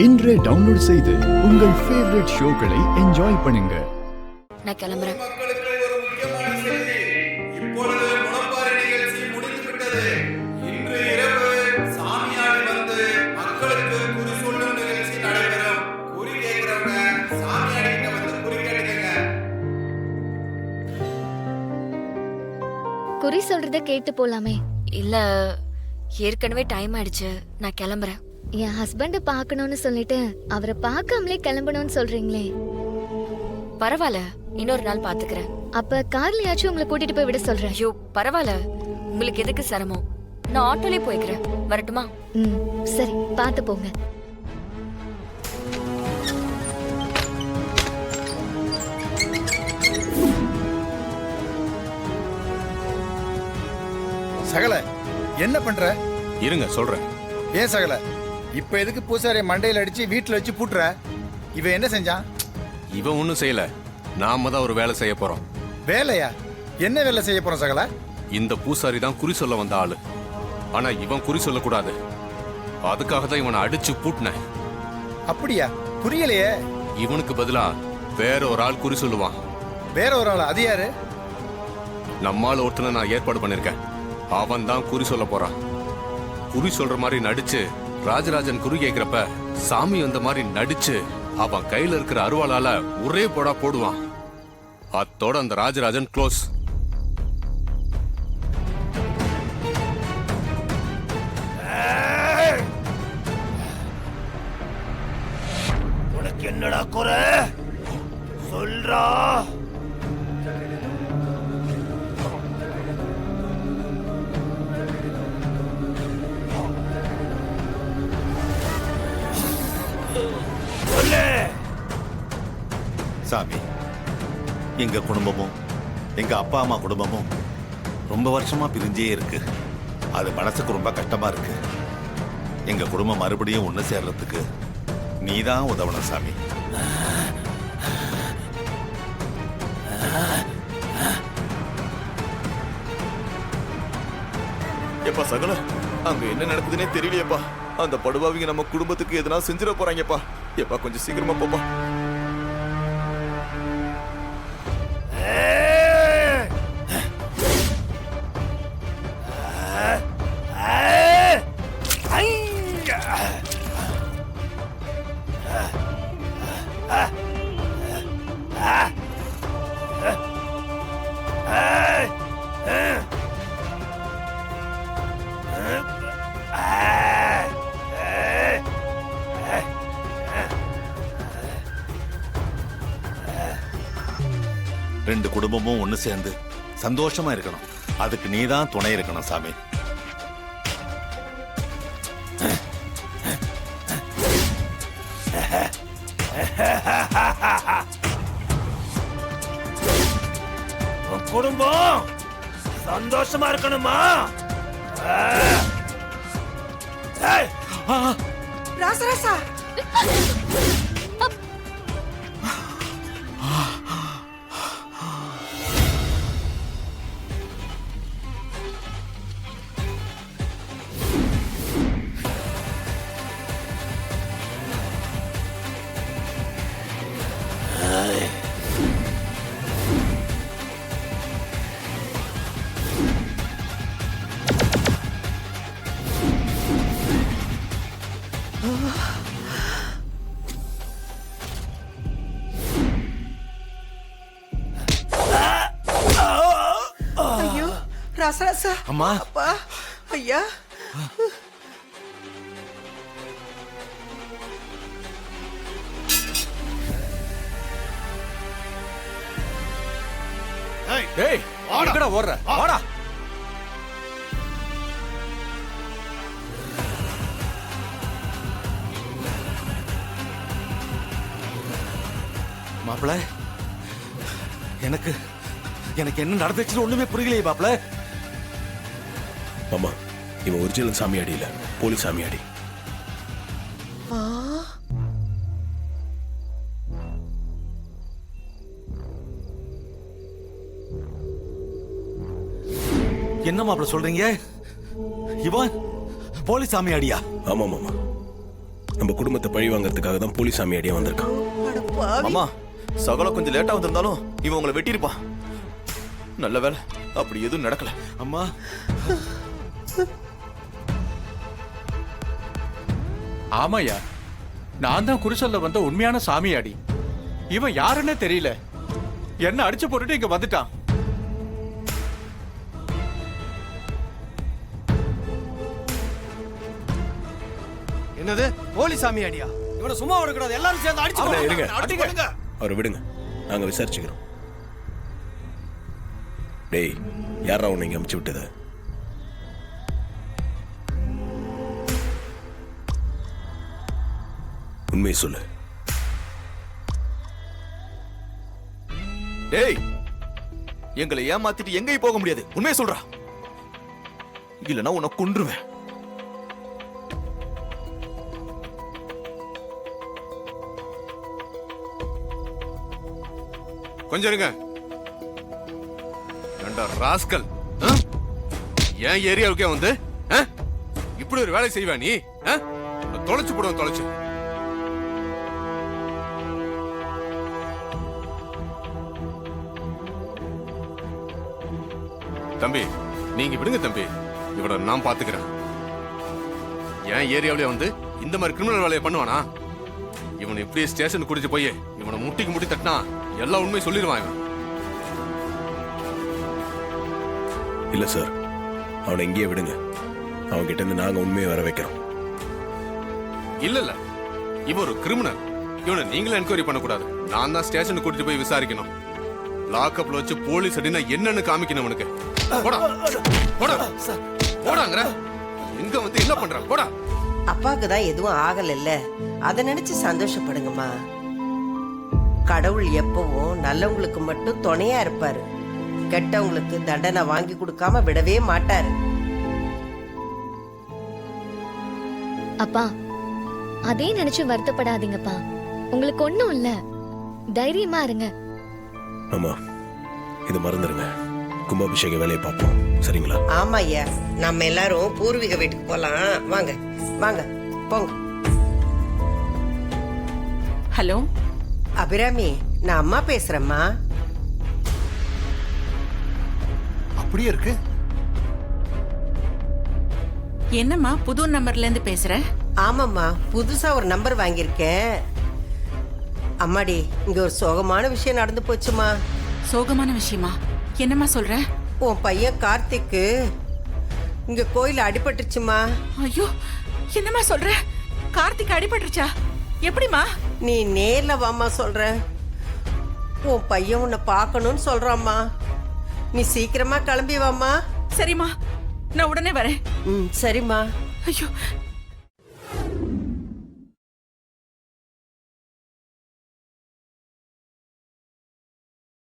இன்றே டவுன்லோட் செய்து உங்கள் ஃபேவரட் ஷோக்களை என்ஜாய் பண்ணுங்க. நான் கிளம்புறேன். மக்களுக்கு ஒரு முக்கியமான செய்தி. இப்பொழுது முளப்பாரி நிகழ்ச்சி முடிந்து விட்டது. இன்று இரவு சாமியாடி வந்து மக்களுக்கு குறி சொல்லும் நிகழ்ச்சி நடைபெறும். குறி கேட்கிறவங்க சாமியாடி கிட்ட வந்து குறி கேட்டுக்கங்க. குறி சொல்றத கேட்டு போலாமே. இல்ல, ஏற்கனவே டைம் ஆயிடுச்சு. நான் கிளம்புறேன். என் ஹஸ்பண்ட பார்க்கணும்னு சொல்லிட்டு அவரை பார்க்காமலே கிளம்பணும்னு சொல்றீங்களே. பரவாயில்ல, இன்னொரு நாள் பாத்துக்கிறேன். அப்ப கார்லயாச்சும் உங்களை கூட்டிட்டு போய் விட சொல்றேன். ஐயோ பரவாயில்ல, உங்களுக்கு எதுக்கு சிரமம்? நான் ஆட்டோலயே போய்க்கிறேன். வரட்டுமா? சரி, பார்த்து போங்க. சகல என்ன பண்ற? இருங்க சொல்றேன். ஏன் சகல இப்ப எதுக்கு பூசாரிய மண்டையில அடிச்சு வீட்டுல வச்சு பூட்டுற? இவன் என்ன செஞ்சான்? இவன் ஒண்ணும் செய்யல, நாம தான் ஒரு வேலை செய்ய போறோம். வேலையா? என்ன வேலை செய்ய போறோம் சகல? இந்த பூசாரி தான் குறி சொல்ல வந்த ஆளு. ஆனா இவன் குறி சொல்லக்கூடாது, அதுக்காக தான் இவனை அடிச்சு பூட்டினேன். அப்படியா? புரியலையே. இவனுக்கு பதிலா வேற ஒரு ஆள் குறி சொல்லுவான். வேற ஒரு ஆள்? அது யாரு? நம்மால ஒருத்தனை நான் ஏற்பாடு பண்ணிருக்கேன். அவன் தான் குறி சொல்ல போறான். குறி சொல்ற மாதிரி நடிச்சு ராஜராஜன் குறி கேட்கிறப்ப சாமி வந்த மாதிரி நடிச்சு அவன் கையில இருக்கிற அருவாளால ஒரே போடா போடுவான். அத்தோட அந்த ராஜராஜன் க்ளோஸ். உனக்கு என்னடா குறை? சொல்றா. சாமி, எங்க குடும்பமும் எங்க அப்பா அம்மா குடும்பமும் ரொம்ப வருஷமா பிரிஞ்சே இருக்கு. அது மனசுக்கு ரொம்ப கஷ்டமா இருக்கு. எங்க குடும்பம் மறுபடியும் ஒண்ணு சேர்றதுக்கு நீதான் உதவணும் சாமி. எப்பா சகல, அங்க என்ன நடக்குதுன்னே தெரியலையப்பா. அந்த படுபாவிங்க நம்ம குடும்பத்துக்கு எதனா செஞ்சிட போறாங்கப்பா. எப்பா கொஞ்சம் சீக்கிரமா போப்பா. ரெண்டு குடும்பமும் ஒண்ணு சேர்ந்து சந்தோஷமா இருக்கணும். அதுக்கு நீதான் துணை இருக்கணும் சாமி. குடும்பம் சந்தோஷமா இருக்கணுமா? ராசராசா, ஐயோ ராசராசா. அம்மா. அப்பா, ஐயா. டேய், எங்கடா ஓடுற? வாடா. மாப்பிள்ள, எனக்கு எனக்கு என்ன நடந்துச்சுன்னு ஒண்ணுமே புரியலையே மாப்பிள்ள. ஆமா, இவன் ஒரிஜினல் சாமியாடி இல்ல, போலி சாமியாடி. என்ன மாப்பிள்ள சொல்றீங்க? இவன் போலி சாமியாடியா? ஆமா மாமா, நம்ம குடும்பத்தை பழி வாங்கறதுக்காக தான் போலீஸ் சாமியாடியே வந்திருக்கான். அட பாவி. அம்மா சகலம் கொஞ்சம் லேட்டா வந்திருந்தாலும் இவன் உங்களை வெட்டியிருப்பான். நல்ல வேலை அப்படி எதுவும் நடக்கல. அம்மா ஆமாயா, நான் தான் குறிச்சொல்ல வந்த உண்மையான சாமியாடி. இவன் யாருன்னே தெரியல, என்ன அடிச்சு போட்டுட்டு இங்க வந்துட்டான். என்னது போலி சாமியாடியா? இவனை சும்மா விடக்கூடாது, எல்லாரும் சேர்ந்து அண்ணா, இருங்க. அடிச்சு அவரை விடுங்க, நாங்க விசாரிச்சுக்கிறோம். டேய், யாரா உன்னை இங்க அமுச்சு விட்டது? உண்மையை சொல்லு. டேய், எங்களை ஏமாத்திட்டு எங்கேயும் போக முடியாது. உண்மையை சொல்றா, இல்லைன்னா உன்னை கொன்றுவேன். கொஞ்சம் இருங்க. ஏண்டா ராஸ்கல், ஏன் ஏரியாவுக்கே வந்து இப்படி ஒரு வேலை செய்வா நீ? தொலைச்சு போடுவோம், தொலைச்சு. தம்பி, நீங்க விடுங்க தம்பி, இவட நான் பாத்துக்கிறேன். ஏன் ஏரியாவிலே வந்து இந்த மாதிரி கிரிமினல் வேலையை பண்ணுவானா? இவனை இப்படியே ஸ்டேஷன் குடிச்சு போய் இவனை முட்டிக்கு முட்டி தட்டினா எல்லா உண்மையும் சொல்லிடுவான் இவன். இல்ல சார், அவனை இங்கேயே விடுங்க. அவன் கிட்ட இருந்து நாங்க உண்மையை வர வைக்கிறோம். இல்ல இல்ல, இவன் ஒரு கிரிமினல். இவனை நீங்களும் என்கொயரி பண்ணக்கூடாது. நான் தான் ஸ்டேஷனுக்கு கூட்டிட்டு போய் விசாரிக்கணும். லாக்அப்ல வச்சு போலீஸ் அடினா என்னன்னு காமிக்கணும் உனக்கு. போடா போடா போடாங்கற. எங்க வந்து என்ன பண்ற? போடா. அப்பாக்கு தான் எதுவும் ஆகல, அத நினைச்சு சந்தோஷப்படுங்கம்மா. கடவுள் எப்பவும் நல்லவங்களுக்கு மட்டும் துணையா இருப்பாரு, கெட்டவங்களுக்கு தண்டனை வாங்கி கொடுக்காம விடவே மாட்டாரு. அப்பா, அதே நினைச்சு வருத்தப்படாதீங்கப்பா. உங்களுக்கு ஒண்ணும் இல்ல, தைரியமா இருங்க. ஆமா, இது மறந்துருங்க. கும்பாபிஷேக வேலையை பார்ப்போம், சரிங்களா? ஆமா ஐயா, நம்ம எல்லாரும் பூர்வீக வீட்டுக்கு போலாம். வாங்க வாங்க போங்க. ஹலோ அபிராமி, நான் அம்மா பேசுறேம்மா. அப்படியே இருக்கு. என்னம்மா புது நம்பர்ல இருந்து பேசுற? ஆமாம்மா, புதுசா ஒரு நம்பர் வாங்கியிருக்கேன். அம்மாடி, இங்க ஒரு சோகமான விஷயம் நடந்து போச்சுமா. சோகமான விஷயமா? என்னம்மா சொல்ற? உன் பையன் கார்த்திக்கு இங்க கோயில அடிபட்டுச்சுமா. ஐயோ, என்னம்மா சொல்ற? கார்த்திக் அடிபட்டுருச்சா? எப்படிமா? நீ நேர்ல வாமா சொல்றேன். உன் பையன் உன்னை பார்க்கணும்னு சொல்றாம்மா. நீ சீக்கிரமா கிளம்பி வாமா. சரிம்மா, நான் உடனே வரேன். சரிம்மா. ஐயோ,